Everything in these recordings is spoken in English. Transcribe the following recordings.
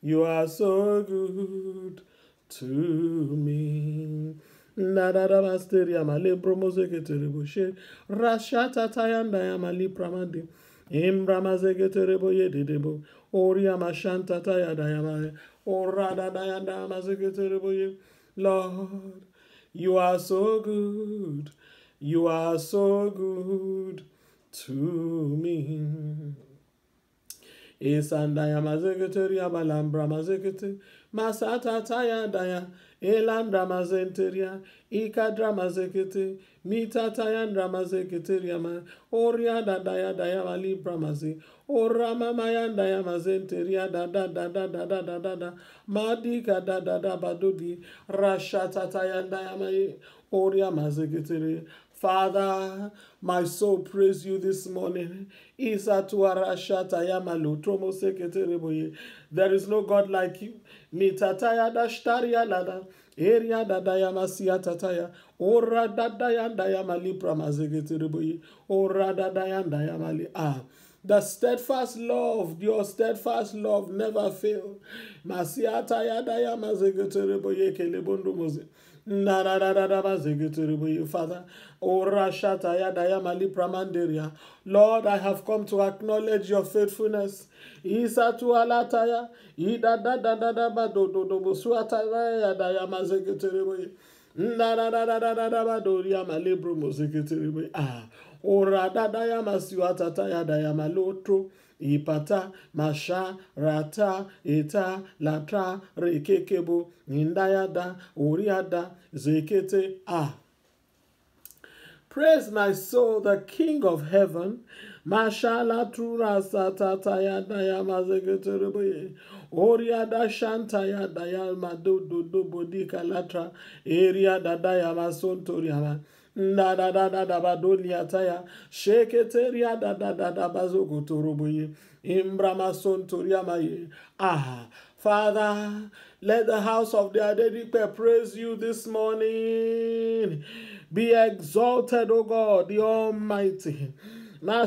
You are so good to me. Nadada masteria male promoseketere boshe. Rashata tayanda ya mali pramandi. Imbramazekete boye dedebo. Oria mashanta tayada ya male. Orada dayanda mazekete boye. Lord, you are so good. You are so good to me. Isandaya mazeketeria balambra mazekete. Masata taya daya. Elandra mazenteria. Ikadra mazekete. Mita tayandra mazeketeria ma. Oria da daya daya malibra maze. Ora mama yandaya mazenteria da da da da da da da da da. Madika da da da badudi. Rashata tayandaya ma. Oria mazeketeria. Father, my soul praise you this morning. There is no God like you. Mitataya dashtaria lada. Eria dadaya masia tataya. Ora dadaya daya mali pramazegetereboye. Ora dadaya daya mali. The steadfast love, your steadfast love never fail. Masia taya daya mazegetereboye kelebondo moze. Father, Lord, I have come to acknowledge your faithfulness. Isa tu alataya, ida da da da da ba do do do bo suataya ya da ya mazeketereboye. Na da da da da da da ba do ya malebro mozeketereboye. Ora da da ya masiwatata ya da ya malotro. Ipata, masha, rata, eta, latra, rekekebo, indayada, uriada, zekete, Praise my soul, the King of heaven. Mashala tura satata ya daya mazegetereboye. Oriada shanta ya daya madodo do bodika latra. Eria da daya masontoriama. Da da da da da badolia taya. Sheketeria da da da da bazogotoroboye. Imbrama sontoriamaye. Father, let the house of the Adedipe praise you this morning. Be exalted, O God, the Almighty. There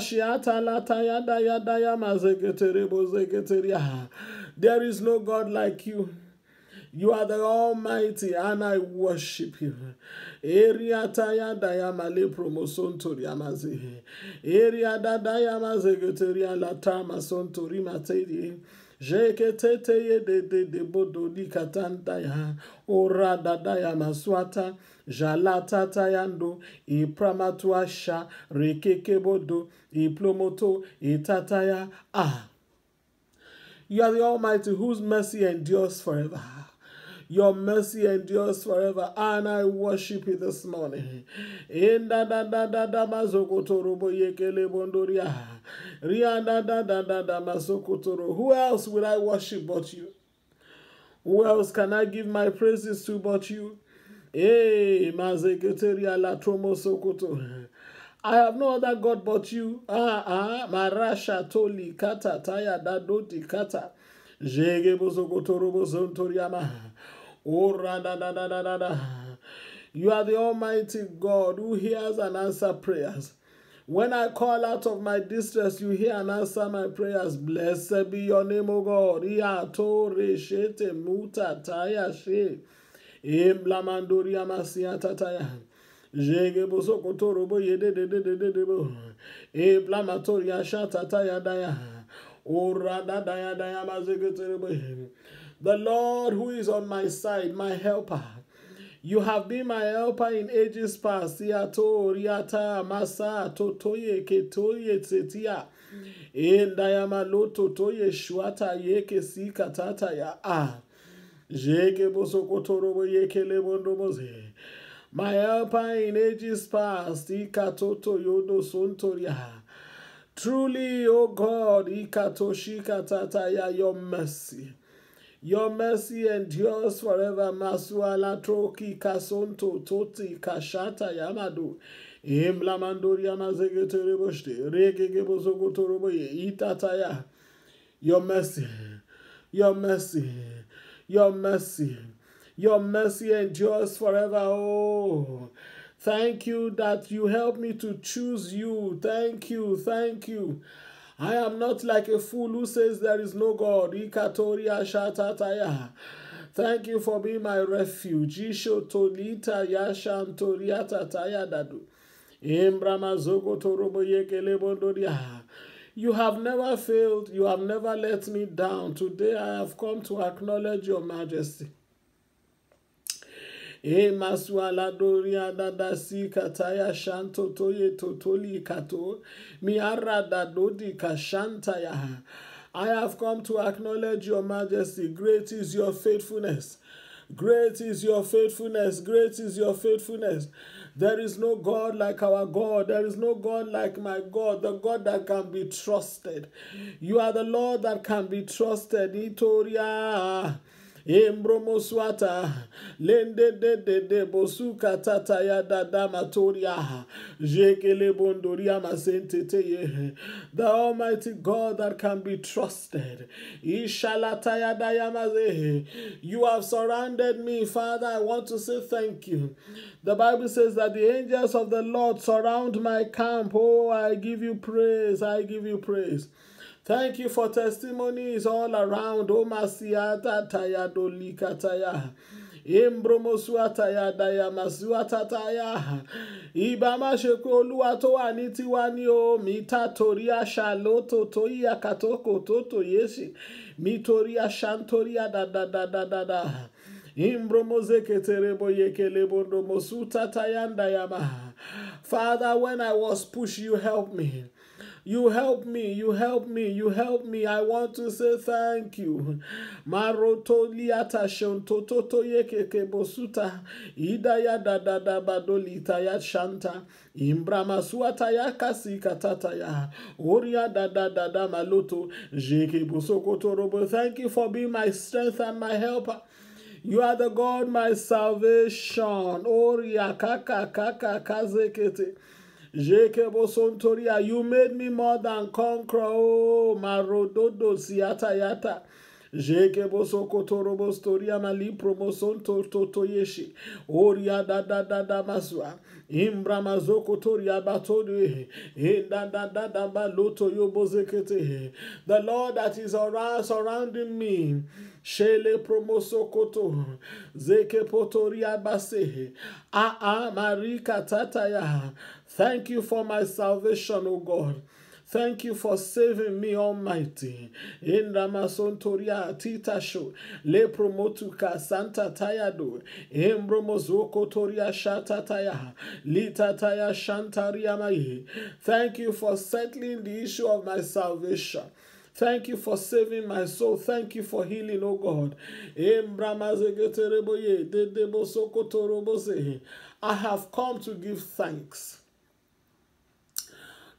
is no God like you. You are the Almighty, and I worship you. Area taya daya male promotion to Yamazi. Area da daya mazegeteria la tama son to rimatedi. Jeketete ye de bodo di katantaya. Ora da daya maswata. Jalata tayando. Ipramatuasha. Rekeke bodo. Iplomoto. Itataya. You are the Almighty whose mercy endures forever. Your mercy endures forever, and I worship you this morning. Who else will I worship but you? Who else can I give my praises to but you? I have no other God but you. Marasha toli kata taya dadoti kata. Jege bozokotorobo zontoriama. You are the Almighty God who hears and answers prayers. When I call out of my distress, you hear and answer my prayers. Blessed be your name, O God. Iatore shete muta taya she. Emblamandoria masia tataya. Jege bozokotorobo yede de bo. Eblamatoria shata taya daya. The Lord who is on my side, my helper. You have been my helper in ages past. Riata, Masa, Totoye, Ketoye, Tsetia. Endayamalo, Totoye, Shuata, Yeke, Sika, Tata, ya. Jeke, Bosokotorobo, Yeke, Lebondomoze. My helper in ages past. Ika, Toto, Yodo, Sontoria. Truly, O God, your mercy. Your mercy endures forever. Masuala troki kasonto toti kashata yamado. Imlamandoria mazegetereboshte. Regegebozogotoreboye. Itataya. Your mercy. Your mercy. Your mercy. Your mercy endures forever. Oh. Thank you that you help me to choose you. Thank you. Thank you. I am not like a fool who says there is no God. Ikatoria shatataya. Thank you for being my refuge. Isho tolita yashan toriata taya dadu. Imbramazogo torobo yekele bondoria. You have never failed. You have never let me down. Today I have come to acknowledge your majesty. E maswala doria dada si kataya shanto toye totoli kato miara dadodi kashanta ya. I have come to acknowledge your majesty. Great is your faithfulness. Great is your faithfulness. Great is your faithfulness. There is no God like our God. There is no God like my God, the God that can be trusted. You are the Lord that can be trusted. Itoria. Embromoswata lende de bosuka tata ya dada matoria jekele bondoria masentete. The Almighty God that can be trusted. Ishalata ya dayamaze. You have surrounded me, Father. I want to say thank you. The Bible says that the angels of the Lord surround my camp. Oh, I give you praise. I give you praise. Thank you for testimonies all around. O masiata taya dolika taya. Imbromosuata ya daya masuata taya. Ibama sheko oluwato aniti wani o mita toria shaloto toya katoko toto yeshi. Mitoria shantoria da da da da da da. Father, when I was pushed, you helped me. You help me, you help me, you help me. I want to say thank you. Maroto liata shontoto yekeke bosuta. Idaya da da da badolita ya shanta. Imbrama suata ya kasi katata ya. Oria da da da da maloto. Jeke bosokoto robo. Thank you for being my strength and my helper. You are the God, my salvation. Oria kaka kaka kazekete. You made me more than conqueror. Oh, marododo siata yata. Jekeboso kotorobo storia mali promoson to yeshi. Oria da da da da maswa. Imbramazo kotoria batode. Da da da da baloto yobozekete. The Lord that is around surrounding me. Shele promoso koto. Zeke potoria base. Marika tataya. Thank you for my salvation, O God. Thank you for saving me, Almighty. In Ramasontoria Titasho, Le Promotuka Santa Tayado, Embromozoko Toria Shatataya, Litataya Shantaria Mai. Thank you for settling the issue of my salvation. Thank you for saving my soul. Thank you for healing, O God. I have come to give thanks.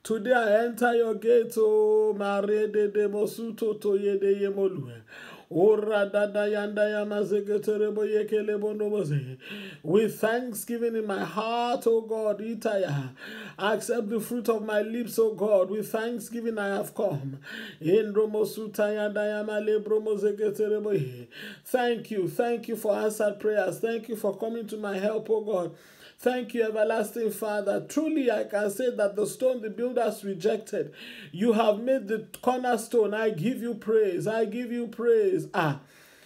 Today I enter your gate, oh, Mare de Mosuto to ye de Yemolu. With thanksgiving in my heart, O God, Itaya, accept the fruit of my lips, O God. With thanksgiving I have come. Thank you for answered prayers. Thank you for coming to my help, O God. Thank you, everlasting Father. Truly, I can say that the stone the builders rejected, you have made the cornerstone. I give you praise. I give you praise.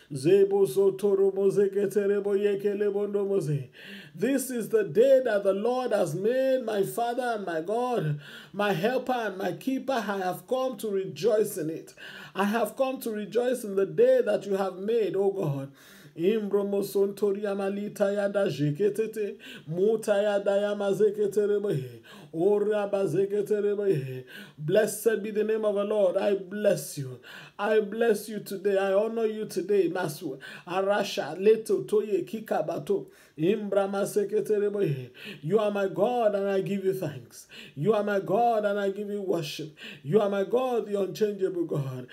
This is the day that the Lord has made, my Father and my God, my helper and my keeper. I have come to rejoice in it. I have come to rejoice in the day that you have made, O God. Imbromosontoria malita yada jeketete mutayada yamazeketerebe orabazeketerebe. Blessed be the name of the Lord. I bless you. I bless you today. I honor you today, Masu. Arasha leto toye kikabato. You are my God and I give you thanks. You are my God and I give you worship. You are my God, the unchangeable God.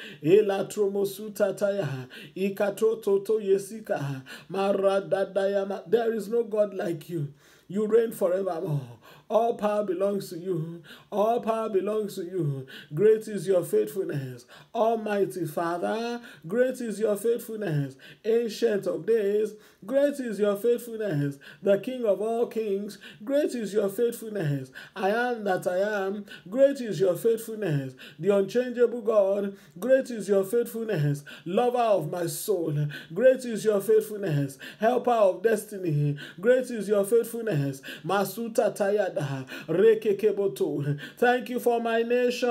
There is no God like you. You reign forevermore. All power belongs to you. All power belongs to you. Great is your faithfulness. Almighty Father, great is your faithfulness. Ancient of days, great is your faithfulness. The King of all kings, great is your faithfulness. I am that I am, great is your faithfulness. The unchangeable God, great is your faithfulness. Lover of my soul, great is your faithfulness. Helper of destiny, great is your faithfulness. Masuta tayada, rekekeboto. Thank you for my nation.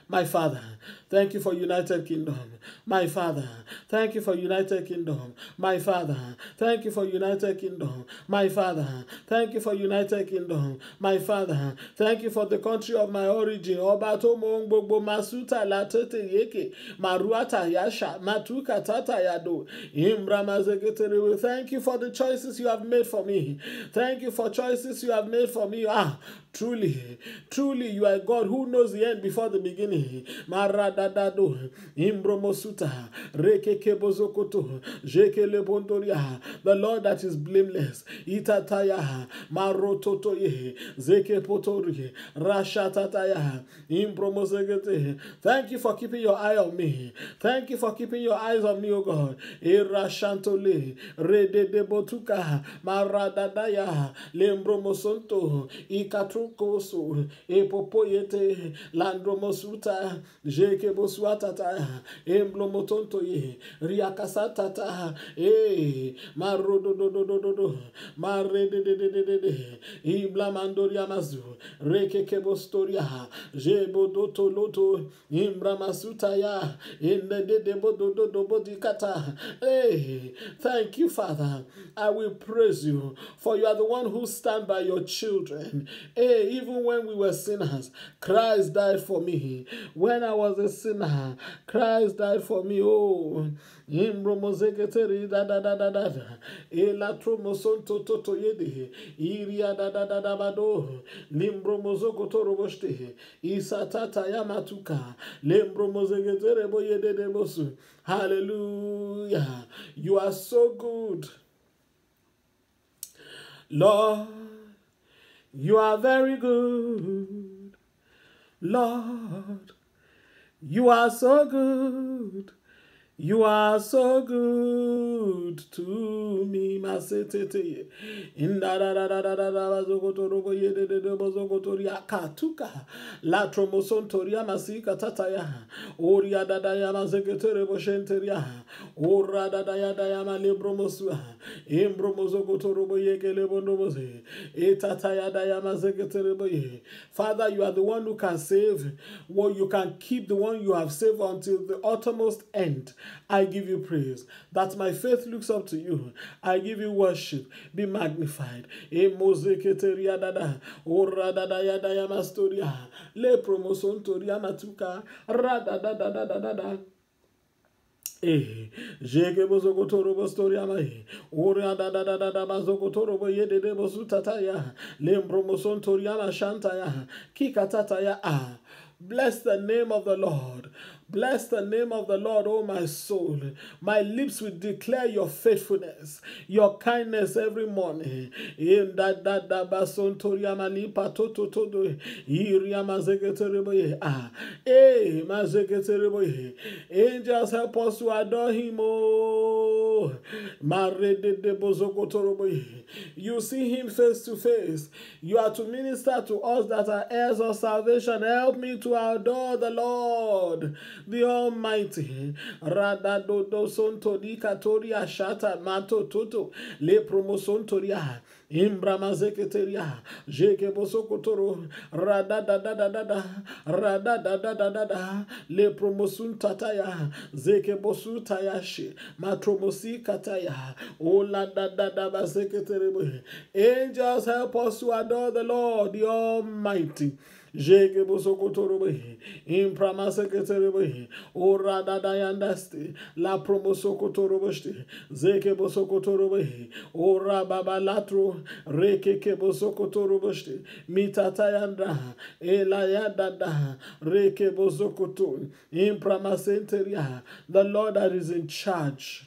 My Father, thank you for United Kingdom. My Father, thank you for United Kingdom. My Father, thank you for United Kingdom. My Father, thank you for United Kingdom. My Father, thank you for the country of my origin. Obato Mongbobo Masuta Latete Yeke, Maruata Yasha, Matuka Tata Yado, Imbramazegetere. Thank you for the choices you have made for me. Thank you for choices you have made for me. Truly, truly, you are God who knows the end before the beginning. Maradadado, Imbromosuta, Rekekebozokoto, Jekelebondoria, the Lord that is blameless. Itataya, Marototoye, Zekepotori, Rashatataya, Imbromozegete. Thank you for keeping your eye on me. Thank you for keeping your eyes on me, O God. Irashantole, Rededebotuka, Maradadaya, Lembromosonto, Ikatrukoso, Epopoyete, Landromosuta, Jekebosuatata, Emblomotontoye, Riakasatata, Marodododododo, Maredededede, Iblamandoriamazu, Rekekebostoria, Jebodotoloto, Imbramasutaya, Indedebodododobodikata. Thank you, Father. I will praise you, for you are the one who stand by your children. Even when we were sinners, Christ died for me. When I was a sinner, Christ died for me. Oh, Imbromozeketeri da da da da da da. Elatromosonto toto yede. Iria da da da da bado. Limbromozokotoroboste. Isatata yamatuka. Lembromozeketeri boyede de bosu. Hallelujah. You are so good. Lord, you are very good. Lord, you are so good. You are so good to me. Masetete. Indararararara bazokotorobo yedede bazokotoria katuka. La tromosontoria masika tataya. Oria dadaya mazeketere boshenteria. Ora dadaya daya malebromosua. Embromozokotorobo yekele bondomoze. Etataya daya mazeketere boye. Father, you are the one who can save. Well, you can keep the one you have saved until the uttermost end. I give you praise. That my faith looks up to you. I give you worship. Be magnified. Emozeketeria dada. Ora dada yada yamastoria. Le promoson toria matuka. Rada dada dada dada. Jege bozokotoro bostoria mai. Ora da da da da da bazokotoro boyede de bosutataya. Lembromoson toriama shantaya. Kikatataya. Bless the name of the Lord. Bless the name of the Lord, O my soul. My lips will declare your faithfulness, your kindness every morning. In that bason toriama lipa toto todo. Iria mazeketereboye. Mazeketereboye. Angels help us to adore him. You see him face to face. You are to minister to us that are heirs of salvation. Help me to adore the Lord, the Almighty. Radadodo sontodi katoria shata mato toto le promosontoria. Imbramazeketeria, Jeke Bosokotoro, Radadadadada, Le Promosun Tataya, Zeke Bosu Tayashi, Matromosi Kataya, Ola Dadada Secretary. Angels help us to adore the Lord, the Almighty. Jeke bosokotorobe, imprama sekreterebe, ora dadayandaste, la promosokotoroboste, zeke bosokotorobe, ora babalatro, reke bosokotoroboste, mitatayanda, elayadada, reke bosokoto, imprama senteria, the Lord that is in charge.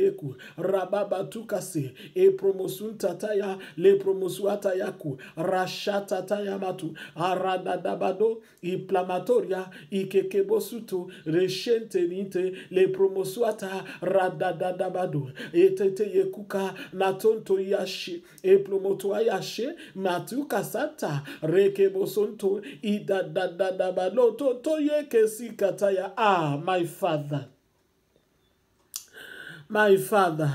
yeku rababa tukase e promosun tataya le promosuata yaku rashata tayamatu aradadabado inflamatoria ikekebosuto reshentenite le promosuata radadadabado etete yekuka natonto yashi e promoto ayashe matuka sata rekebosonto idadadadabado to yekesikataya. My Father, my Father.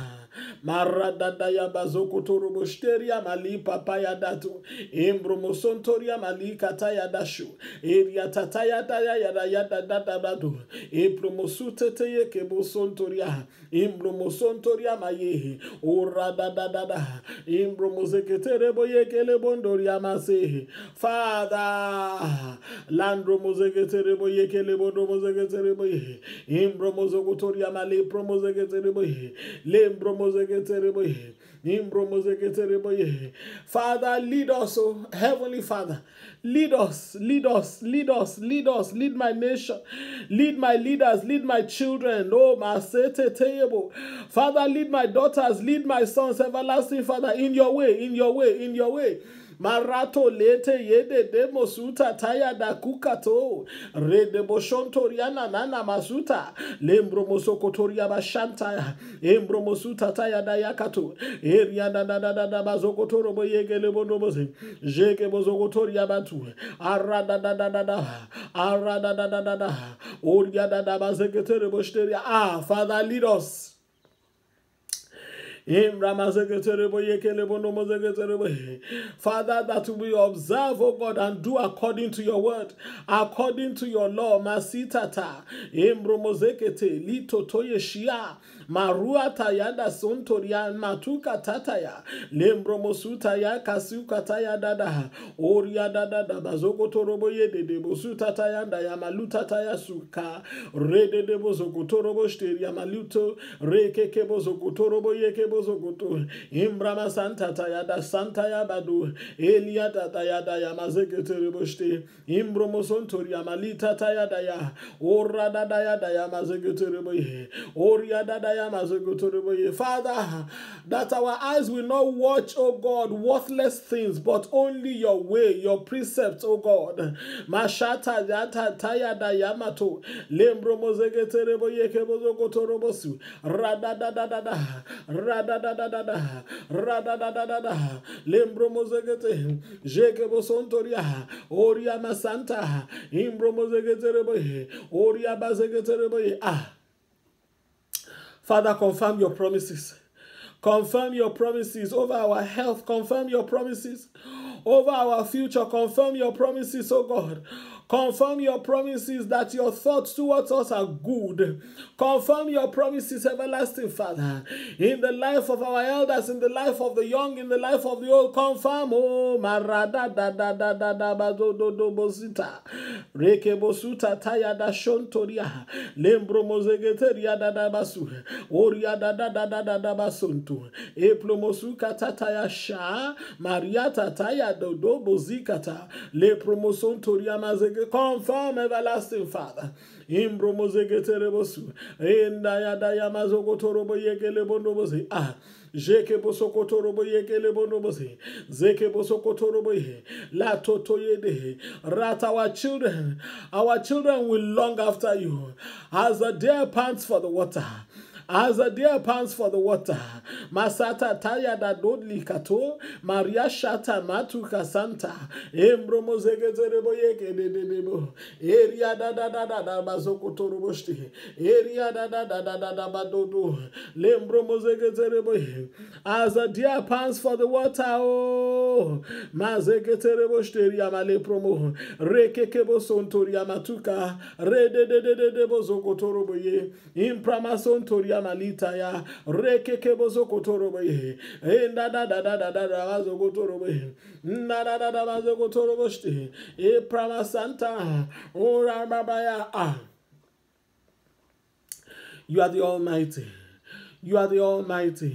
Maradadaya bazokotoro bosteria mali papaya datu embromosantoria mali kataya dashu eria tataya daya yada yada dada dadu embromosutete kebosontoria embromosantoria maye oradadadada embromoseketere boyekele bondoria masehe. Father, landromoseketere boyekele bondomoseketere boye embromosokotoria mali promoseketere boye Father, lead us, oh Heavenly Father. Lead us, lead us, lead us, lead us, lead my nation, lead my leaders, lead my children. Oh, my table. Father, lead my daughters, lead my sons, everlasting Father, in your way, in your way, in your way. Marato lete yede demo suta taya da kukato rede boshontoriana nana masuta lembro mosokotoria bashanta embro mosuta taya da yakato eria da da da da da bazokotoro boyegele bondoboze jeke bozokotoria batu arada da da da da arada da da da da oria da da bazeketere bosteria. Father, lead us. Father, that we observe, oh God, and do according to your word, according to your law. Masitata, Embromozekete, Lito Toyeshia, Marua Tayada Sontoria, Matuka Tataya, Lembromosutaya, Kasuka Tayada, Oria Dada, Bazoko Toroboye, de Bosuta Tayanda, Yamaluta Tayasuka, Rede de Bozokotorobo, Yamaluto, Reke Kebozokotoroboye Kebo. Imbrama Santa Tayada Santa Yabadu Eliata Tayada Yamazeketere Boste Imbromosontoria Malita Tayadaya Ora Dadaya Yamazeketere Boye Oria Dadaya Mazeketere Boye. Father, that our eyes will not watch, oh God, worthless things, but only your way, your precepts, oh God. Mashata Yata Tayada Yamato Lembromozeketere Boye Kebozokotorobosu Radadadada Radadadada, radadadada, lembromozegete, jekebosontoria, oria masanta, imbromozegete reboye, oria bazegete reboye. Father, confirm your promises. Confirm your promises over our health. Confirm your promises over our future. Confirm your promises, oh God. Confirm your promises that your thoughts towards us are good. Confirm your promises, everlasting Father, in the life of our elders, in the life of the young, in the life of the old. Confirm, oh, marada da da da da da bazodo bosita, reke bosuta taya da shontoria, lembro mozegeteria da da basu, oria da da da da da da basuntu, eplomosuka tataya sha, mariata taya dodo bozikata, le promoson toria mazege. Confirm, everlasting Father. Imbromozegeterebosu. Endaya mazogotorobo yekele bondoboze. Jeke bosokotorobo yekele bondoboze. Zeke bosokotorobo ye. La totoyede. Rat our children will long after you. As the deer pants for the water. As a deer pants for the water, Masata Taya da Dodli Kato, Maria Shata Matuka Santa, Embromo Zegeterebo Yeke de Debo, Eria da da da da da Bazoko Torobosti, Eria da da da da da da Badodo, Lembromo Zegeterebo. As a deer pants for the water, oh, Mazegeterebo Steria Male Promo, Rekekebo Sontoria Matuka, Rede de Debo Zokotoroboye, Impramason Toria Malita ya rekeke bozo kotorobe enda da da da da da da bazo kotorobe na da da da bazo kotorobe e prama santa ora babaya. You are the Almighty. You are the Almighty.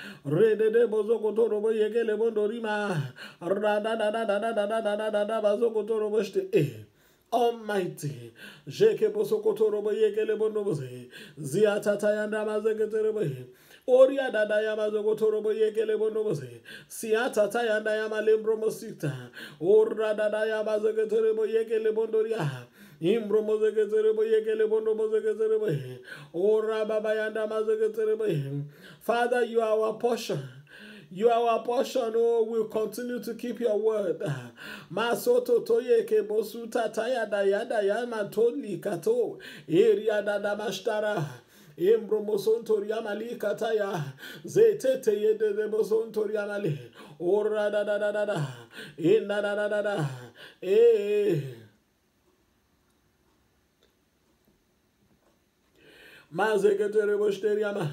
Redede bozokotoro boyekele bondorima. Radadadadadadadadadada bazokotoro boshte. Almighty, Jeke Bosokotoro Yekele Bonoboze, Zia Tatayanda Mazeketerebe, Oria Dadaya Mazokotoro Yekele Bonoboze, Sia Tatayanda Yama Lembromosita, Ora Dadaya Mazeketerebo Yekele Bondoria. Imbromozeketerebo Yekele Bonobozeketerebe, Ora Babayanda Mazeketerebe. Father, you are our portion. You are our portion, oh, we'll continue to keep your word. Masoto toye ke bosuta taya dayada yama toli kato. Eria dada mashtara. Embromoson mali kataya. Zetete yede de boson mali. Ora da da da da da. Inna da da da da. Eh. Mazeketere boshteriama.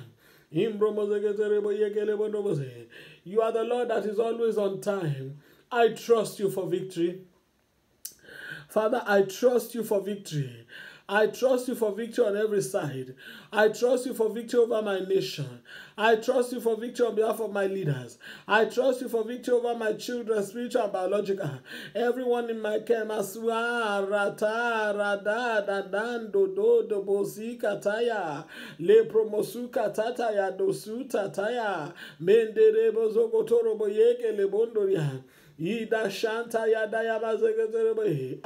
You are the Lord that is always on time. I trust you for victory. Father, I trust you for victory. I trust you for victory on every side. I trust you for victory over my nation. I trust you for victory on behalf of my leaders. I trust you for victory over my children, spiritual and biological. Everyone in my camp, Aswa, Rata, Rada, Dadan, Dodo, Dobosi, Kataya, Le Promosuka, Tataya, Dosu, Tataya, Mendere, Bozokotoro, Boyeke, Lebondoria. Ida shanta yada ya mazegeterebe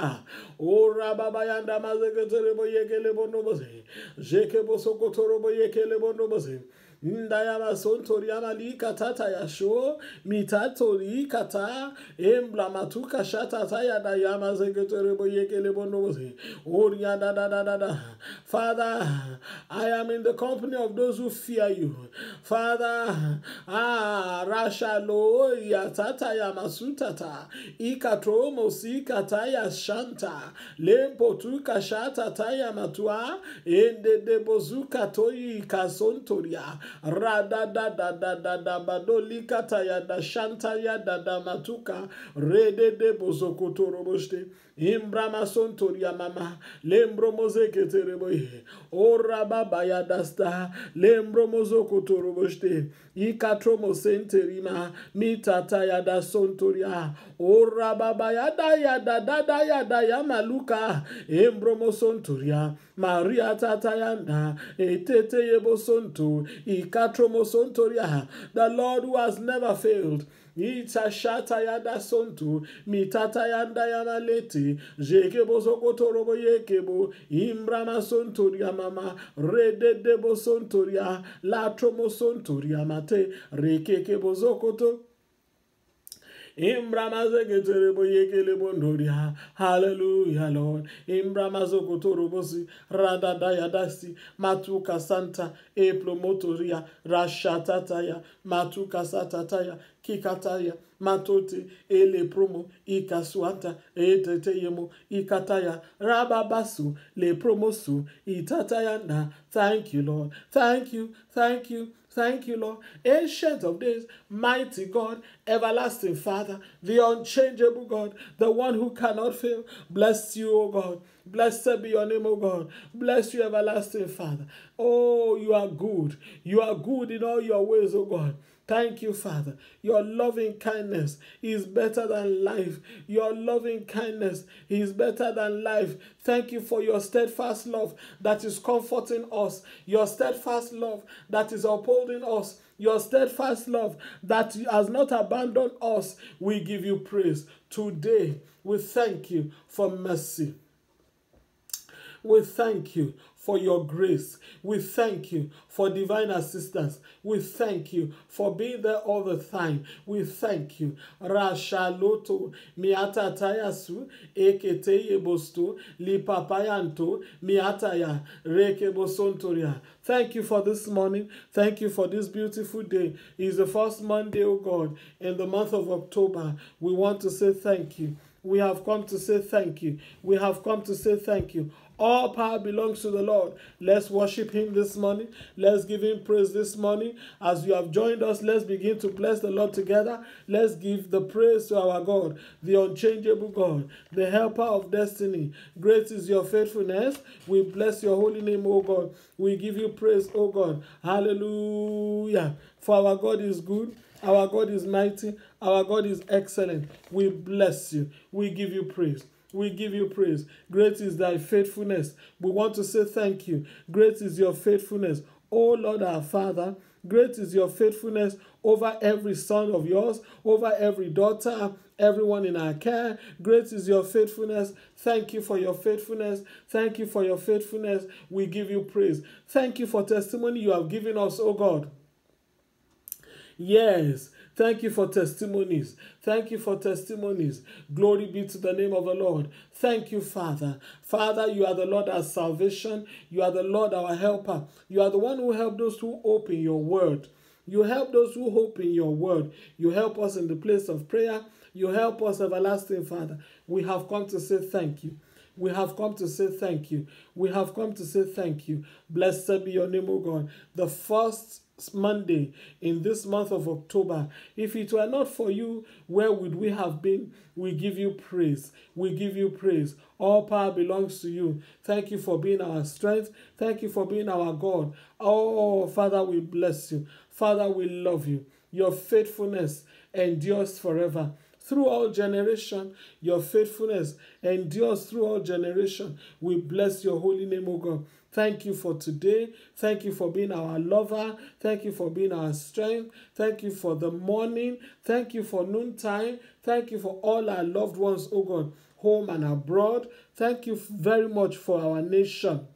ora baba yanda mazegeterebe yekele bonoboze jeke bosokotoro yekele bonoboze ndaya sontori amali katata ya sho mitatori kata embla matuka shata taya da ya mazegeterebe yekele bonoboze oria da da da da. Father, I am in the company of those who fear you. Father, rashalo yatata ya masutata ikatromo sikataya shanta lempo tuka shata taya matua ende de bozuka toyi kasontoria rada da da da da da badoli kataya da shanta ya da da matuka rede de bozokotoro boshte imbrama sontoria mama lembro mozeke tereboye ora baba ya dasta lembro mozokotoro boshte ikatromo senterima mitata ya da sontoria ora baba ya da ya maluka embromo sontoria Maria tata yanda etete yebo sonto ikatromo sontoria. The Lord who has never failed. Ita shata yada sontu mitata yanda yamaleti jeke bozokotoro yekebo imbrama sontoria mama rede debo sontoria la tromo sontoria mate rekeke bozokoto hallelujah, Lord. Imbramazokotorobosi radadayadasi matuka santa eplomotoria rashatataya matuka satataya kikataya matote ele promo ikaswata eteteyemo ikataya rababasu le promosu itatayanda. Thank you, Lord. Thank you. Thank you. Thank you, Lord. Ancient of days, mighty God, everlasting Father, the unchangeable God, the one who cannot fail. Bless you, O God. Blessed be your name, O God. Bless you, everlasting Father. Oh, you are good. You are good in all your ways, O God. Thank you, Father. Your loving kindness is better than life. Your loving kindness is better than life. Thank you for your steadfast love that is comforting us. Your steadfast love that is upholding us. Your steadfast love that has not abandoned us. We give you praise. Today, we thank you for mercy. We thank you for your grace. We thank you for divine assistance. We thank you for being there all the time. We thank you. Rashaloto miata tayasu ekete yebosto li papayanto miataya reke bosontoria. Thank you for this morning. Thank you for this beautiful day. It's the first Monday, oh God, in the month of October. We want to say thank you. We have come to say thank you. We have come to say thank you. All power belongs to the Lord. Let's worship him this morning. Let's give him praise this morning. As you have joined us, let's begin to bless the Lord together. Let's give the praise to our God, the unchangeable God, the helper of destiny. Great is your faithfulness. We bless your holy name, O God. We give you praise, O God. Hallelujah. For our God is good. Our God is mighty. Our God is excellent. We bless you. We give you praise. We give you praise. Great is thy faithfulness. We want to say thank you. Great is your faithfulness. O Lord our Father, great is your faithfulness over every son of yours, over every daughter, everyone in our care. Great is your faithfulness. Thank you for your faithfulness. Thank you for your faithfulness. We give you praise. Thank you for testimony you have given us, O God. Yes, thank you for testimonies. Thank you for testimonies. Glory be to the name of the Lord. Thank you, Father. Father, you are the Lord our salvation. You are the Lord our helper. You are the one who helped those who hope in your word. You help those who hope in your word. You help us in the place of prayer. You help us, everlasting Father. We have come to say thank you. We have come to say thank you. We have come to say thank you. Blessed be your name, O God. The first Monday in this month of October. If it were not for you, where would we have been? We give you praise. We give you praise. All power belongs to you. Thank you for being our strength. Thank you for being our God. Oh, Father, we bless you. Father, we love you. Your faithfulness endures forever. Through all generation, your faithfulness endures through all generation. We bless your holy name, O God. Thank you for today. Thank you for being our lover. Thank you for being our strength. Thank you for the morning. Thank you for noontime. Thank you for all our loved ones, O God, home and abroad. Thank you very much for our nation.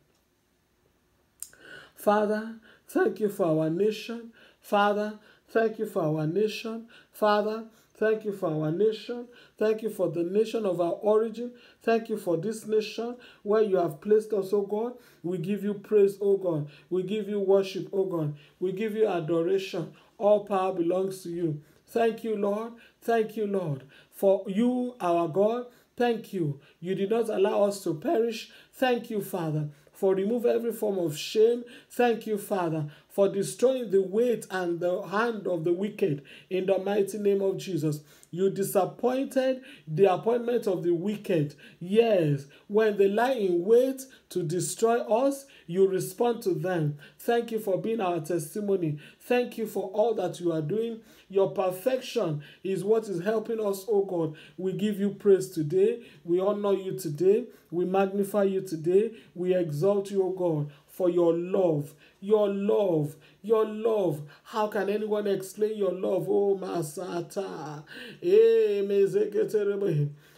Father, thank you for our nation. Father, thank you for our nation. Father, thank you for our nation. Thank you for the nation of our origin. Thank you for this nation where you have placed us, O God. We give you praise, O God. We give you worship, O God. We give you adoration. All power belongs to you. Thank you, Lord. Thank you, Lord. For you, our God, thank you. You did not allow us to perish. Thank you, Father, for remove every form of shame. Thank you, Father, for destroying the weight and the hand of the wicked in the mighty name of Jesus. You disappointed the appointment of the wicked. Yes, when they lie in wait to destroy us, you respond to them. Thank you for being our testimony. Thank you for all that you are doing. Your perfection is what is helping us, oh God. We give you praise today. We honor you today. We magnify you today. We exalt you, oh God, for your love. Your love. Your love. How can anyone explain your love? Oh, Masata.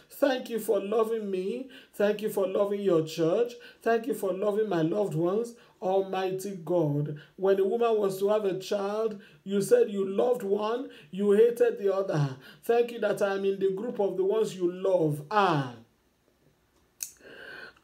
Thank you for loving me. Thank you for loving your church. Thank you for loving my loved ones. Almighty God, when a woman was to have a child, you said you loved one, you hated the other. Thank you that I am in the group of the ones you love. I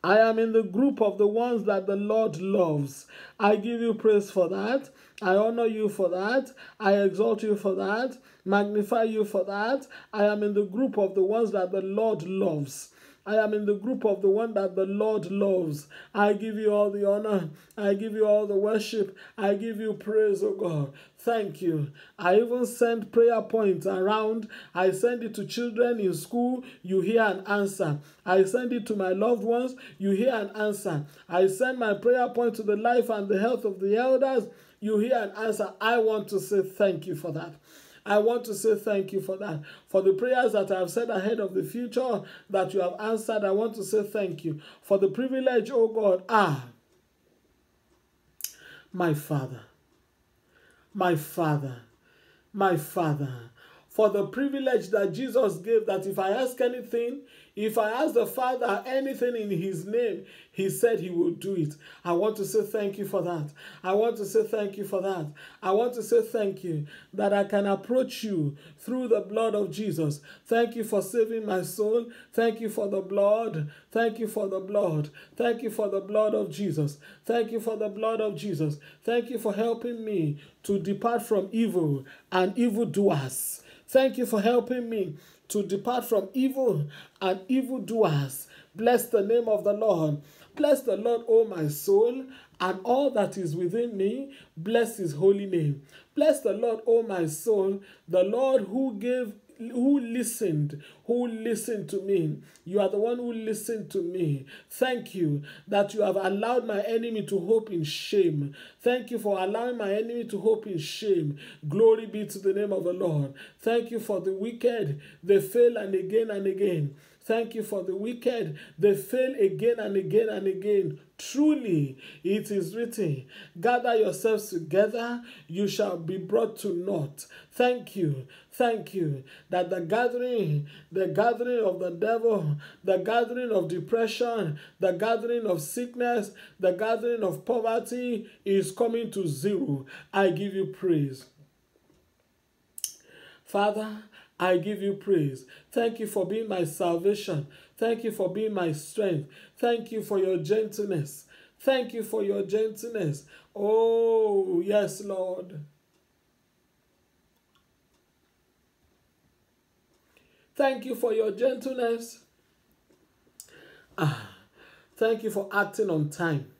am in the group of the ones that the Lord loves. I give you praise for that. I honor you for that. I exalt you for that. Magnify you for that. I am in the group of the ones that the Lord loves. I am in the group of the one that the Lord loves. I give you all the honor. I give you all the worship. I give you praise, oh God. Thank you. I even send prayer points around. I send it to children in school. You hear an answer. I send it to my loved ones. You hear an answer. I send my prayer point to the life and the health of the elders. You hear an answer. I want to say thank you for that. I want to say thank you for that. For the prayers that I have said ahead of the future that you have answered, I want to say thank you. For the privilege, oh God, my Father, my Father, my Father, for the privilege that Jesus gave, that if I ask anything, if I ask the Father anything in his name, he said he will do it. I want to say thank you for that. I want to say thank you for that. I want to say thank you that I can approach you through the blood of Jesus. Thank you for saving my soul. Thank you for the blood. Thank you for the blood. Thank you for the blood of Jesus. Thank you for the blood of Jesus. Thank you for helping me to depart from evil and evildoers. Thank you for helping me to depart from evil and evildoers. Bless the name of the Lord. Bless the Lord, O my soul, and all that is within me. Bless his holy name. Bless the Lord, O my soul, the Lord who listened to me. You are the one who listened to me. Thank you that you have allowed my enemy to hope in shame. Thank you for allowing my enemy to hope in shame. Glory be to the name of the Lord. Thank you for the wicked. They fail and again and again. Thank you for the wicked. They fail again and again and again. Truly, it is written, gather yourselves together, you shall be brought to naught. Thank you that the gathering of the devil, the gathering of depression, the gathering of sickness, the gathering of poverty is coming to zero. I give you praise. Father, I give you praise. Thank you for being my salvation. Thank you for being my strength. Thank you for your gentleness. Thank you for your gentleness. Oh, yes, Lord. Thank you for your gentleness. Thank you for acting on time.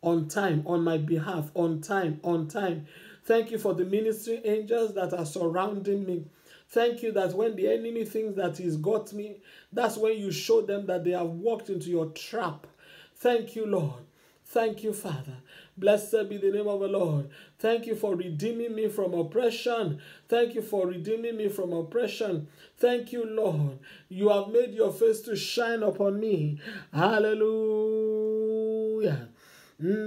On time, on my behalf, on time, on time. Thank you for the ministry angels that are surrounding me. Thank you that when the enemy thinks that he's got me, that's when you show them that they have walked into your trap. Thank you, Lord. Thank you, Father. Blessed be the name of the Lord. Thank you for redeeming me from oppression. Thank you for redeeming me from oppression. Thank you, Lord. You have made your face to shine upon me. Hallelujah. You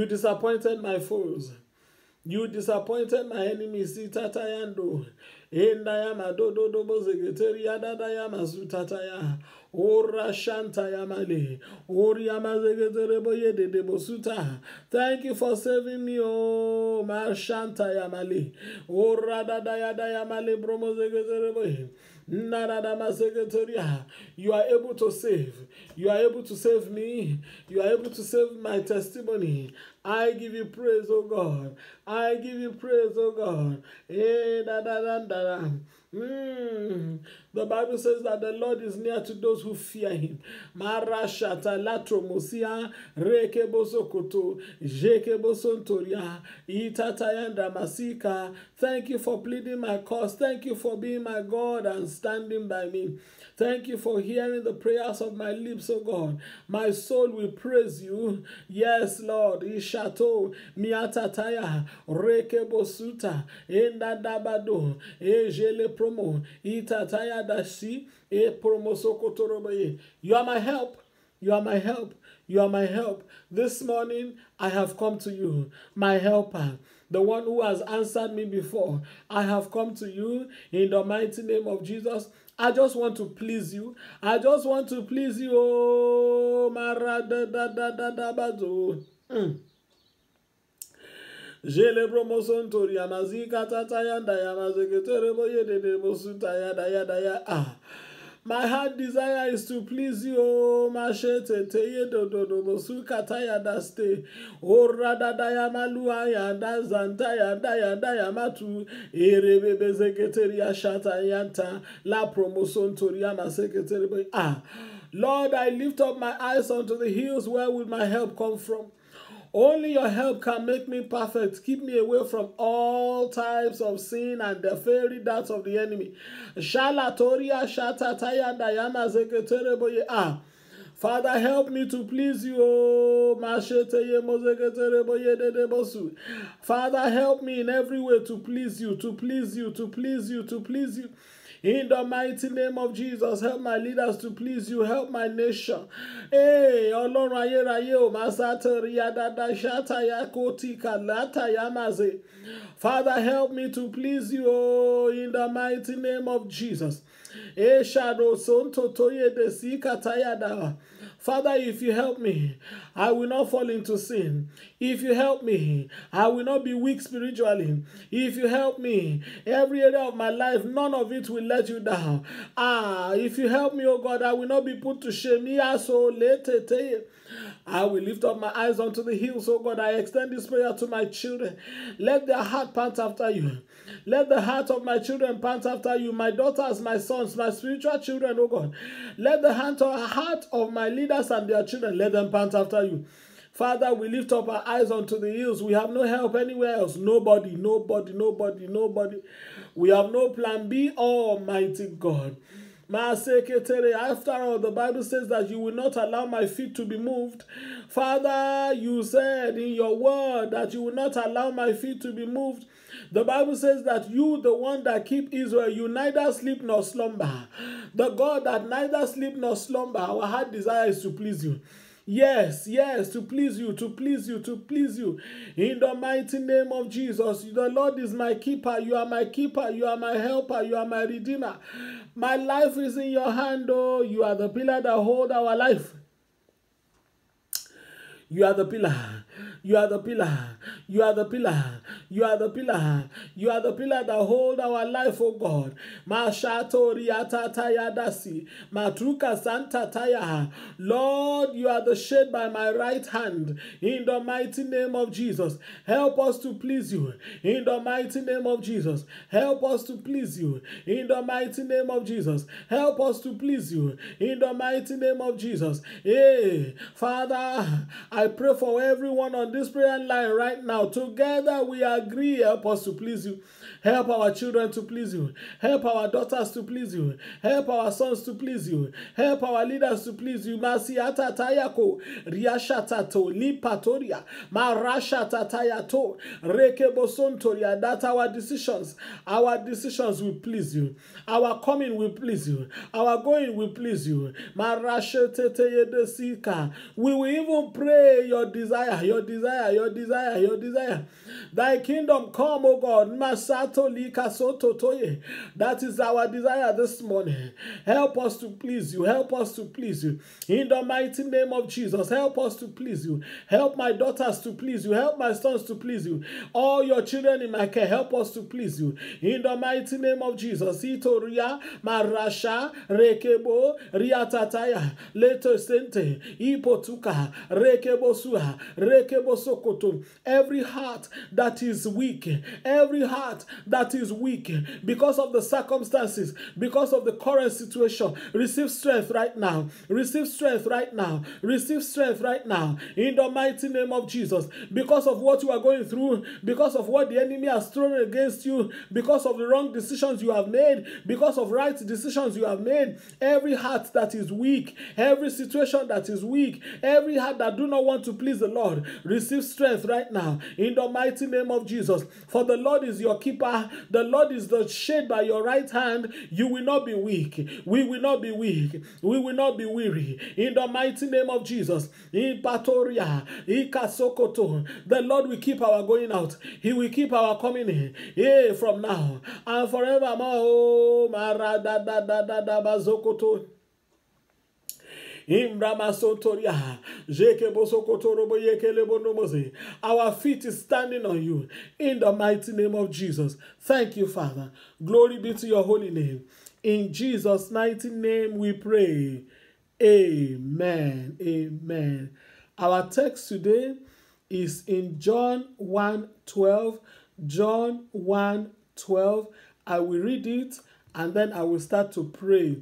disappointed my foes. You disappointed my enemies. Ora shanta yamale. Ori yamazegeterebo yedebo suta. Thank you for saving me, oh Marshanta yamale. Ora dadaya yamale bromozegeterebo. You are able to save. You are able to save me. You are able to save my testimony. I give you praise, oh God. I give you praise, oh God. The Bible says that the Lord is near to those who fear him. Marashata latromosia rekebosokoto jekebosontoria itatayanda masika. Thank you for pleading my cause. Thank you for being my God and standing by me. Thank you for hearing the prayers of my lips, O God. My soul will praise you. Yes, Lord. Ishato miatataya rekebosuta endadabado ejele promo itataya dashi e promosokotoroboye. You are my help. You are my help. You are my help. This morning I have come to you, my helper, the one who has answered me before. I have come to you in the mighty name of Jesus. I just want to please you. I just want to please you. Oh, maradadadadabazo. Jele promoson tori amazika tatayanda yamazeketerebo yedebo sutayada yada ya. My heart desire is to please you, oh, mashete teye dodo bosukataya daste, oh radadaya maluaya dazantaya daya matu, erebebe zeketeria shata yanta la promotion toriama seketeri. Lord, I lift up my eyes unto the hills. Where will my help come from? Only your help can make me perfect. Keep me away from all types of sin and the fiery darts of the enemy. Father, help me to please you. Father, help me in every way to please you, to please you, to please you, to please you. In the mighty name of Jesus, help my leaders to please you. Help my nation. Hey, Ọlọ́run ayérayé o, Masatari Adada Shataya Kotika Lataya Maze. Father, help me to please you, oh, in the mighty name of Jesus. Father, if you help me, I will not fall into sin. If you help me, I will not be weak spiritually. If you help me, every area of my life, none of it will let you down. If you help me, oh God, I will not be put to shame. I will lift up my eyes unto the hills, oh God. I extend this prayer to my children. Let their heart pant after you. Let the heart of my children pant after you. My daughters, my sons, my spiritual children, oh God. Let the heart of my leaders and their children, let them pant after you. Father, we lift up our eyes unto the hills. We have no help anywhere else. Nobody. We have no plan B, Almighty God. After all, the Bible says that you will not allow my feet to be moved. Father, you said in your word that you will not allow my feet to be moved. The Bible says that you, the one that keep Israel, you neither sleep nor slumber. The God that neither sleep nor slumber, our heart desire is to please you. Yes, to please you. In the mighty name of Jesus, the Lord is my keeper. You are my keeper. You are my helper. You are my redeemer. My life is in your hand, oh. You are the pillar that hold our life. You are the pillar. You are the pillar. You are the pillar. You are the pillar. You are the pillar that hold our life, oh God. Mashato riata tayadasi. Matruka santa taya. Lord, you are the shade by my right hand. In the mighty name of Jesus, help us to please you. In the mighty name of Jesus, help us to please you. In the mighty name of Jesus, help us to please you. In the mighty name of Jesus. Hey, Father, I pray for everyone on this prayer line right now. Together we agree. Help us to please you. Help our children to please you. Help our daughters to please you. Help our sons to please you. Help our leaders to please you. Masiata tayako riashatato lipatoria marashata tayato rekebosontoria. That our decisions will please you. Our coming will please you. Our going will please you. Marasheteteyedesika. We will even pray your desire. Thy kingdom come, O God. Masato lika soto toye. That is our desire this morning. Help us to please you. Help us to please you. In the mighty name of Jesus, help us to please you. Help my daughters to please you. Help my sons to please you. All your children in my care, help us to please you. In the mighty name of Jesus. Itoria marasha rekebo riatataya leto sente ipotuka rekebo suha rekebo sokoto. Every heart that is weak, because of the circumstances, because of the current situation, receive strength right now. Receive strength right now. Receive strength right now. In the mighty name of Jesus. Because of what you are going through, because of what the enemy has thrown against you, because of the wrong decisions you have made, because of right decisions you have made, every heart that is weak, every situation that is weak, every heart that do not want to please the Lord, receive strength right now. In the mighty name of Jesus. For the Lord is your keeper. The Lord is the shade by your right hand. You will not be weak. We will not be weak. We will not be weary. In the mighty name of Jesus. In Patoria, in Kasokoto, the Lord will keep our going out. He will keep our coming in. Yeah, from now and forevermore. Oh, Maradadadadabazokoto. Our feet is standing on you in the mighty name of Jesus. Thank you, Father. Glory be to your holy name. In Jesus' mighty name we pray. Amen. Amen. Our text today is in John 1:12. John 1:12. I will read it and then I will start to pray.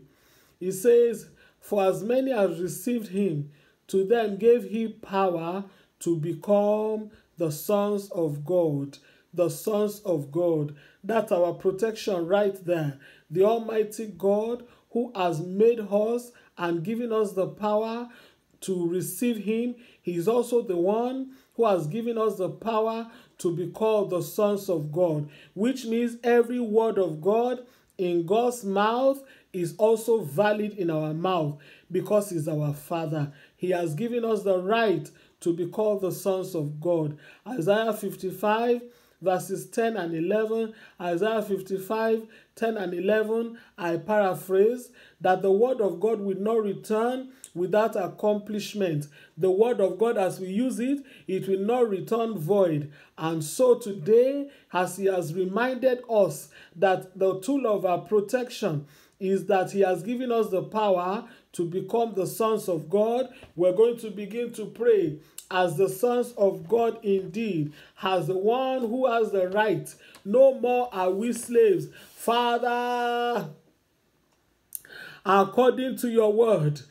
It says, "For as many as received him, to them gave he power to become the sons of God." The sons of God. That's our protection right there. The Almighty God who has made us and given us the power to receive him. He is also the one who has given us the power to be called the sons of God, which means every word of God, in God's mouth is also valid in our mouth because He's our Father. He has given us the right to be called the sons of God. Isaiah 55 verses 10 and 11, Isaiah 55, 10 and 11, I paraphrase, that the word of God will not return without accomplishment. The word of God, as we use it, it will not return void. And so today, as He has reminded us that the tool of our protection is that He has given us the power to become the sons of God, we're going to begin to pray as the sons of God indeed, as the one who has the right. No more are we slaves. Father, according to your word,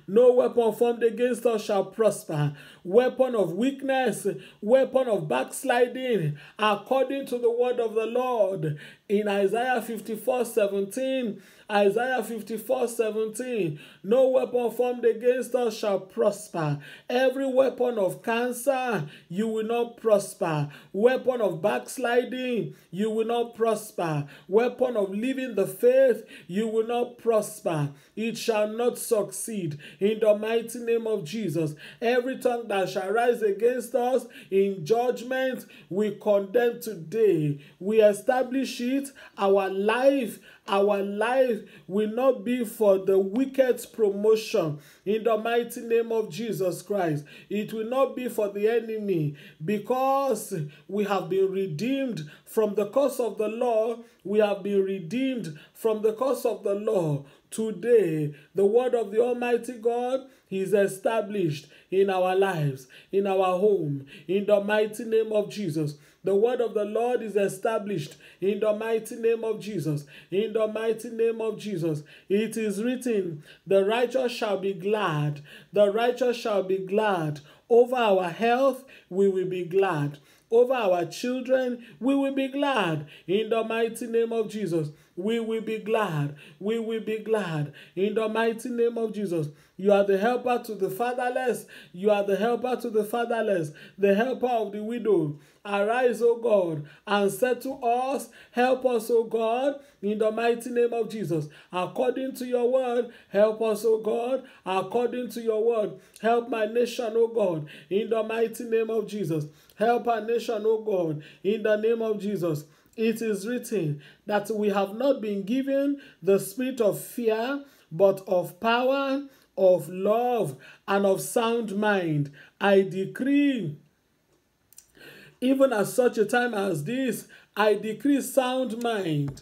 no weapon formed against us shall prosper. Weapon of weakness, weapon of backsliding, according to the word of the Lord. In Isaiah 54:17, Isaiah 54:17, no weapon formed against us shall prosper. Every weapon of cancer, you will not prosper. Weapon of backsliding, you will not prosper. Weapon of leaving the faith, you will not prosper. It shall not succeed. In the mighty name of Jesus, every tongue that shall rise against us in judgment, we condemn today. We establish it. Our life will not be for the wicked's promotion. In the mighty name of Jesus Christ, it will not be for the enemy, because we have been redeemed from the curse of the law. We have been redeemed from the curse of the law. Today, the word of the Almighty God is established in our lives, in our home, in the mighty name of Jesus. The word of the Lord is established in the mighty name of Jesus. In the mighty name of Jesus. It is written, the righteous shall be glad. The righteous shall be glad. Over our health, we will be glad. Over our children, we will be glad. In the mighty name of Jesus, we will be glad. We will be glad. In the mighty name of Jesus. You are the helper to the fatherless. You are the helper to the fatherless, the helper of the widow. Arise, O God, and settle us. Help us, O God, in the mighty name of Jesus. According to your word, help us, O God. According to your word, help my nation, O God, in the mighty name of Jesus. Help our nation, O God, in the name of Jesus. It is written that we have not been given the spirit of fear, but of power, of love, and of sound mind. I decree, even at such a time as this, I decree sound mind,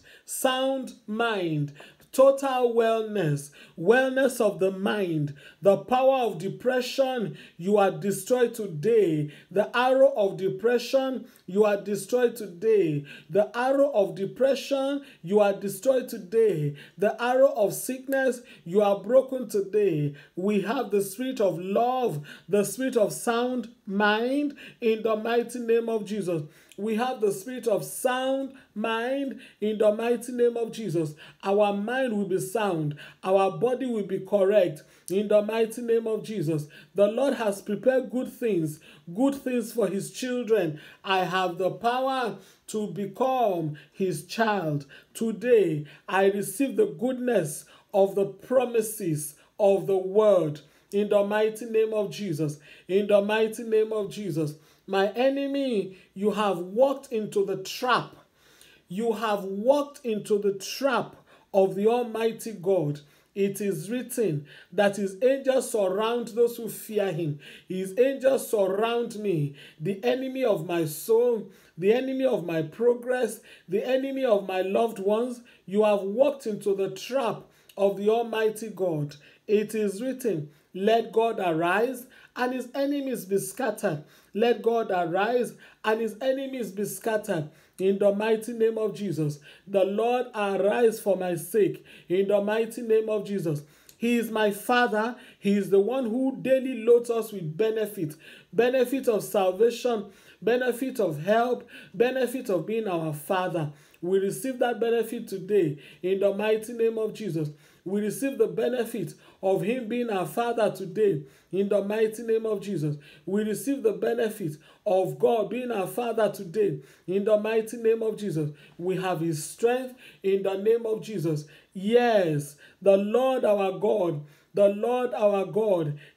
total wellness, wellness of the mind. The power of depression, you are destroyed today. The arrow of depression, you are destroyed today. The arrow of depression, you are destroyed today. The arrow of sickness, you are broken today. We have the spirit of love, the spirit of sound mind, in the mighty name of Jesus. We have the spirit of sound mind in the mighty name of Jesus. Our mind will be sound. Our body will be correct in the mighty name of Jesus. The Lord has prepared good things for His children. I have the power to become His child. Today, I receive the goodness of the promises of the word in the mighty name of Jesus. In the mighty name of Jesus. My enemy, you have walked into the trap. You have walked into the trap of the Almighty God. It is written that His angels surround those who fear Him. His angels surround me, the enemy of my soul, the enemy of my progress, the enemy of my loved ones. You have walked into the trap of the Almighty God. It is written, let God arise and His enemies be scattered. Let God arise and His enemies be scattered. In the mighty name of Jesus. The Lord arise for my sake. In the mighty name of Jesus. He is my Father. He is the one who daily loads us with benefit. Benefit of salvation, benefit of help, benefit of being our Father. We receive that benefit today in the mighty name of Jesus. We receive the benefit of Him being our Father today in the mighty name of Jesus. We receive the benefit of God being our Father today in the mighty name of Jesus. We have His strength in the name of Jesus. Yes, the Lord our God,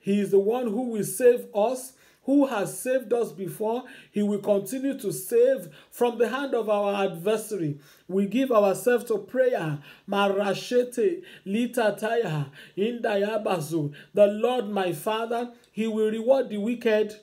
He is the one who will save us, who has saved us before. He will continue to save from the hand of our adversary. We give ourselves to prayer. Marashete litataya indayabazu. The Lord my Father, He will reward the wicked.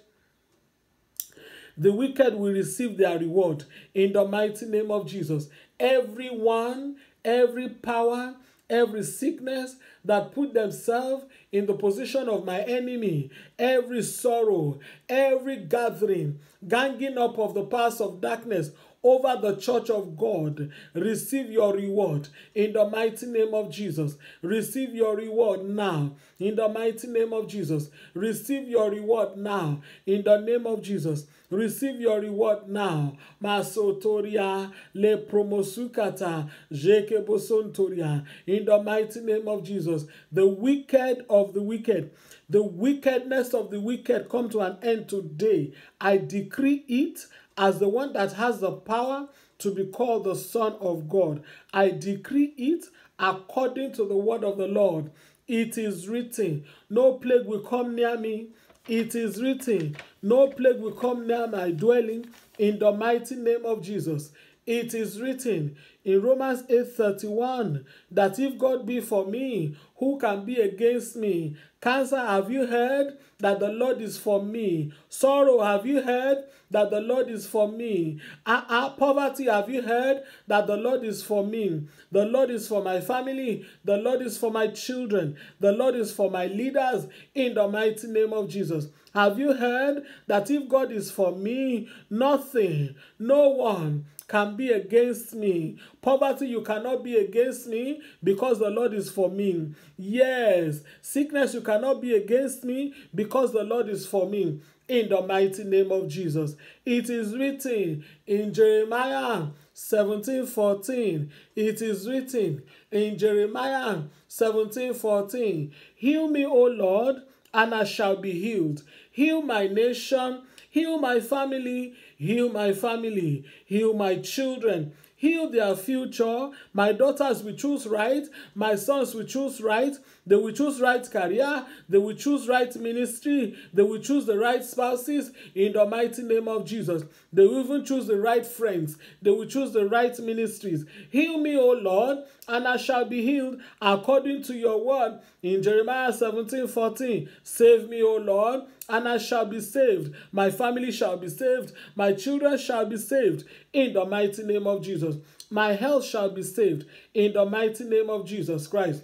The wicked will receive their reward in the mighty name of Jesus. Everyone, every power, every sickness that put themselves in the position of my enemy, every sorrow, every gathering, ganging up of the powers of darkness over the church of God, receive your reward in the mighty name of Jesus. Receive your reward now in the mighty name of Jesus. Receive your reward now in the name of Jesus. Receive your reward now. Masotoria le promosukata jekebosontoria. In the mighty name of Jesus. The wicked of the wicked, the wickedness of the wicked come to an end today. I decree it as the one that has the power to be called the Son of God. I decree it according to the word of the Lord. It is written, no plague will come near me. It is written, no plague will come near my dwelling in the mighty name of Jesus. It is written in Romans 8:31 that if God be for me, who can be against me? Cancer, have you heard that the Lord is for me? Sorrow, have you heard that the Lord is for me? Poverty, have you heard that the Lord is for me? The Lord is for my family. The Lord is for my children. The Lord is for my leaders in the mighty name of Jesus. Have you heard that if God is for me, nothing, no one can be against me? Poverty, you cannot be against me because the Lord is for me. Yes, sickness, you cannot be against me because the Lord is for me. In the mighty name of Jesus. It is written in Jeremiah 17:14. It is written in Jeremiah 17:14. Heal me, O Lord, and I shall be healed. Heal my nation, heal my family, heal my family, heal my children, heal their future. My daughters will choose right, my sons will choose right, they will choose right career, they will choose right ministry, they will choose the right spouses in the mighty name of Jesus. They will even choose the right friends, they will choose the right ministries. Heal me, O Lord, and I shall be healed according to your word in Jeremiah 17:14. Save me, O Lord, and I shall be saved. My family shall be saved. My children shall be saved in the mighty name of Jesus. My health shall be saved in the mighty name of Jesus Christ.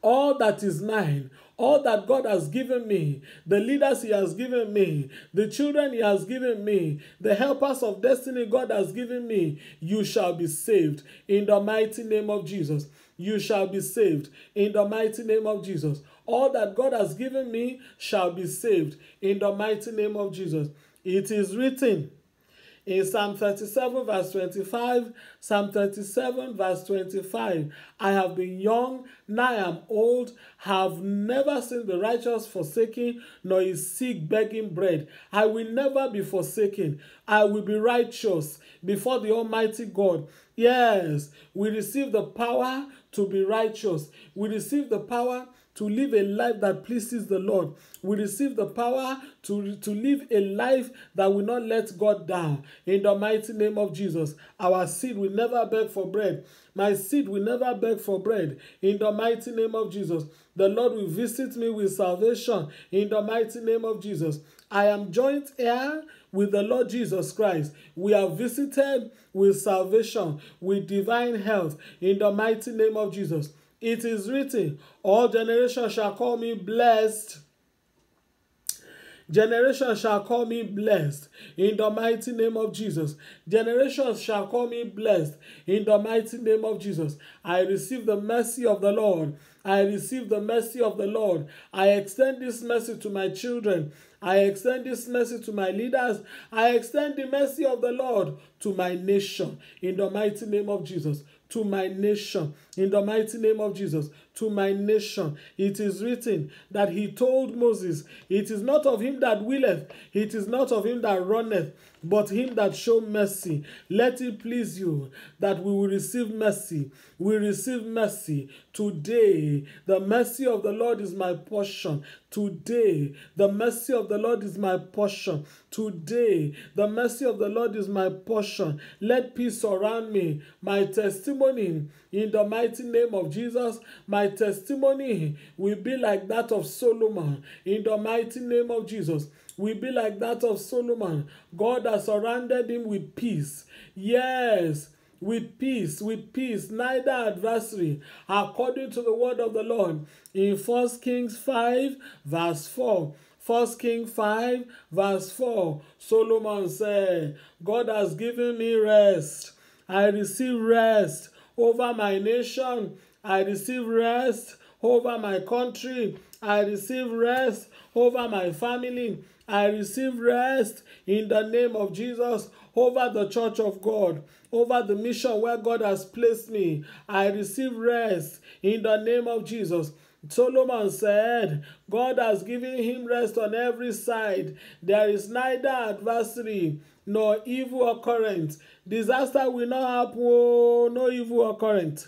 All that is mine, all that God has given me, the leaders He has given me, the children He has given me, the helpers of destiny God has given me, you shall be saved in the mighty name of Jesus. You shall be saved in the mighty name of Jesus. All that God has given me shall be saved in the mighty name of Jesus. It is written in Psalm 37 verse 25, Psalm 37 verse 25, I have been young, now I am old, have never seen the righteous forsaken, nor his seed begging bread. I will never be forsaken. I will be righteous before the Almighty God. Yes, we receive the power to be righteous. We receive the power to live a life that pleases the Lord. We receive the power to live a life that will not let God down. In the mighty name of Jesus, our seed will never beg for bread. My seed will never beg for bread. In the mighty name of Jesus, the Lord will visit me with salvation. In the mighty name of Jesus, I am joint heir with the Lord Jesus Christ. We are visited with salvation, with divine health. In the mighty name of Jesus. It is written, all generations shall call me blessed. Generations shall call me blessed in the mighty name of Jesus. Generations shall call me blessed in the mighty name of Jesus. I receive the mercy of the Lord I receive the mercy of the Lord. I extend this mercy to my children. I extend this mercy to my leaders. I extend the mercy of the Lord to my nation in the mighty name of Jesus. To my nation in the mighty name of Jesus. To my nation. It is written that he told Moses, it is not of him that willeth, it is not of him that runneth, but him that show mercy. Let it please you that we will receive mercy. We receive mercy today. The mercy of the Lord is my portion. Today, the mercy of the Lord is my portion. Today, the mercy of the Lord is my portion. Let peace surround me. My testimony in the mighty name of Jesus, my testimony will be like that of Solomon. In the mighty name of Jesus, will be like that of Solomon. God has surrounded him with peace. Yes, with peace, neither adversary, according to the word of the Lord. In 1 Kings 5, verse 4. 1 Kings 5, verse 4. Solomon said, God has given me rest. I receive rest over my nation. I receive rest over my country. I receive rest over my family. I receive rest in the name of Jesus over the church of God, over the mission where God has placed me. I receive rest in the name of Jesus. Solomon said, God has given him rest on every side. There is neither adversary nor evil occurrence. Disaster will not happen. Oh, no evil occurrence.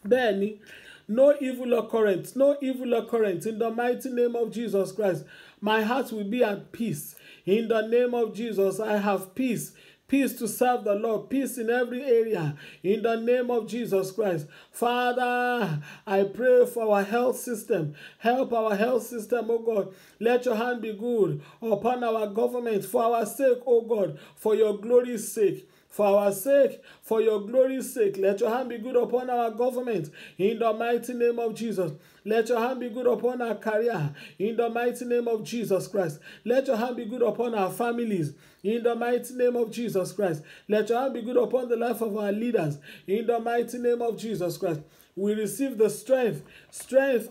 Then, no evil occurrence in the mighty name of Jesus Christ. My heart will be at peace. In the name of Jesus, I have peace. Peace to serve the Lord. Peace in every area. In the name of Jesus Christ. Father, I pray for our health system. Help our health system, oh God. Let your hand be good upon our government. For our sake, oh God. For your glory's sake. For our sake, for your glory's sake, let your hand be good upon our government in the mighty name of Jesus. Let your hand be good upon our career in the mighty name of Jesus Christ. Let your hand be good upon our families in the mighty name of Jesus Christ. Let your hand be good upon the life of our leaders in the mighty name of Jesus Christ. We receive the strength,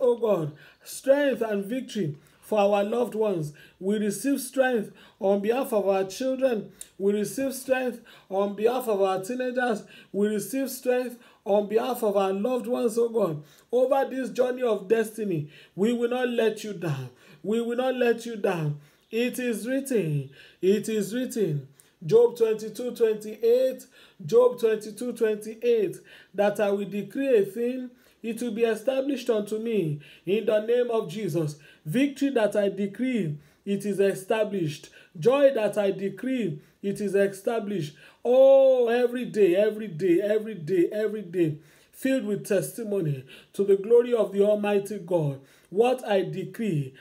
oh God, strength and victory for our loved ones. We receive strength on behalf of our children. We receive strength on behalf of our teenagers. We receive strength on behalf of our loved ones, oh God. Over this journey of destiny, we will not let you down. We will not let you down. It is written. It is written. Job 22:28. Job 22:28. That I will decree a thing, it will be established unto me in the name of Jesus. Victory that I decree, it is established. Joy that I decree, it is established. Oh, every day, filled with testimony to the glory of the Almighty God. What I decree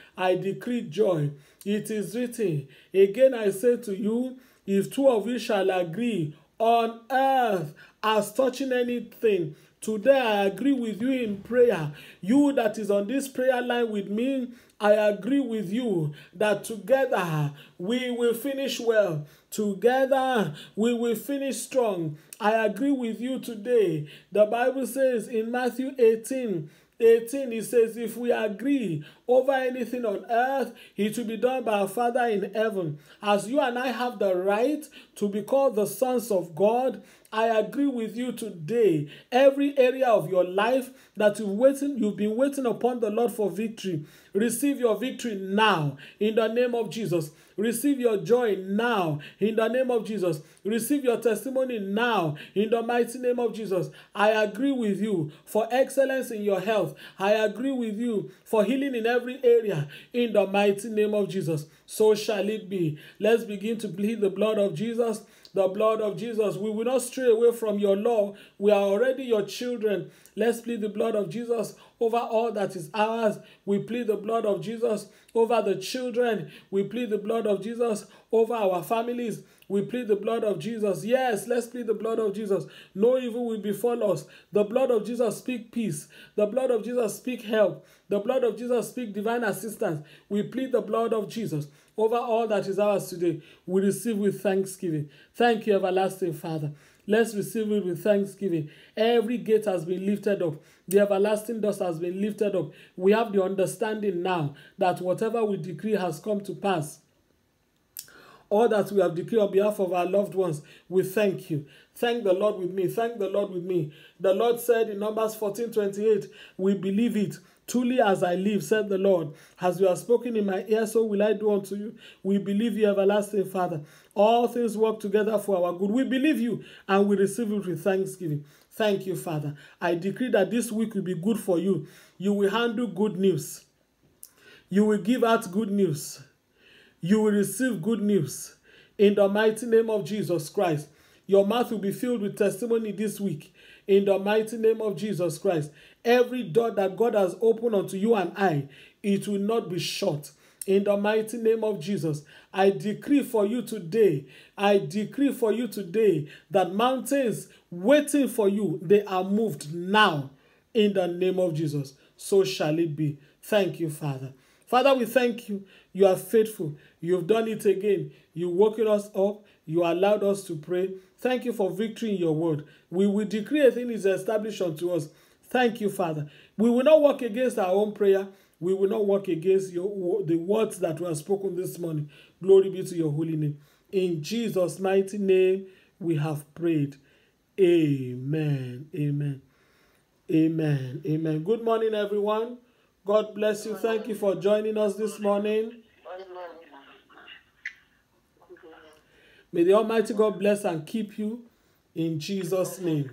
joy. It is written. Again I say to you, if two of you shall agree on earth as touching anything, today I agree with you in prayer. You that is on this prayer line with me, I agree with you that together we will finish well. Together we will finish strong. I agree with you today. The Bible says in Matthew 18, it says, if we agree over anything on earth, it will be done by our Father in heaven. As you and I have the right to be called the sons of God, I agree with you today. Every area of your life that you've been waiting upon the Lord for victory, receive your victory now in the name of Jesus. Receive your joy now in the name of Jesus. Receive your testimony now in the mighty name of Jesus. I agree with you for excellence in your health. I agree with you for healing in every area in the mighty name of Jesus. So shall it be. Let's begin to plead the blood of Jesus. The blood of Jesus. We will not stray away from your law. We are already your children. Let's plead the blood of Jesus over all that is ours. We plead the blood of Jesus over the children. We plead the blood of Jesus over our families. We plead the blood of Jesus. Yes, let's plead the blood of Jesus. No evil will befall us. The blood of Jesus speak peace. The blood of Jesus speak help. The blood of Jesus speak divine assistance. We plead the blood of Jesus over all that is ours today. We receive with thanksgiving. Thank you, everlasting Father. Let's receive it with thanksgiving. Every gate has been lifted up. The everlasting doors has been lifted up. We have the understanding now that whatever we decree has come to pass. All that we have decreed on behalf of our loved ones, we thank you. Thank the Lord with me. Thank the Lord with me. The Lord said in Numbers 14:28, we believe it. Truly as I live, said the Lord, as you have spoken in my ear, so will I do unto you. We believe you, everlasting Father. All things work together for our good. We believe you and we receive it with thanksgiving. Thank you, Father. I decree that this week will be good for you. You will handle good news. You will give out good news. You will receive good news in the mighty name of Jesus Christ. Your mouth will be filled with testimony this week in the mighty name of Jesus Christ. Every door that God has opened unto you and I, it will not be shut. In the mighty name of Jesus, I decree for you today, that mountains waiting for you, they are moved now in the name of Jesus. So shall it be. Thank you, Father. Father, we thank you. You are faithful. You've done it again. You woke us up. You allowed us to pray. Thank you for victory in your word. We will decree a thing is established unto us. Thank you, Father. We will not work against our own prayer. We will not work against the words that were spoken this morning. Glory be to your holy name. In Jesus' mighty name, we have prayed. Amen. Amen. Amen. Amen. Good morning, everyone. God bless you. Thank you for joining us this morning. May the Almighty God bless and keep you in Jesus' name.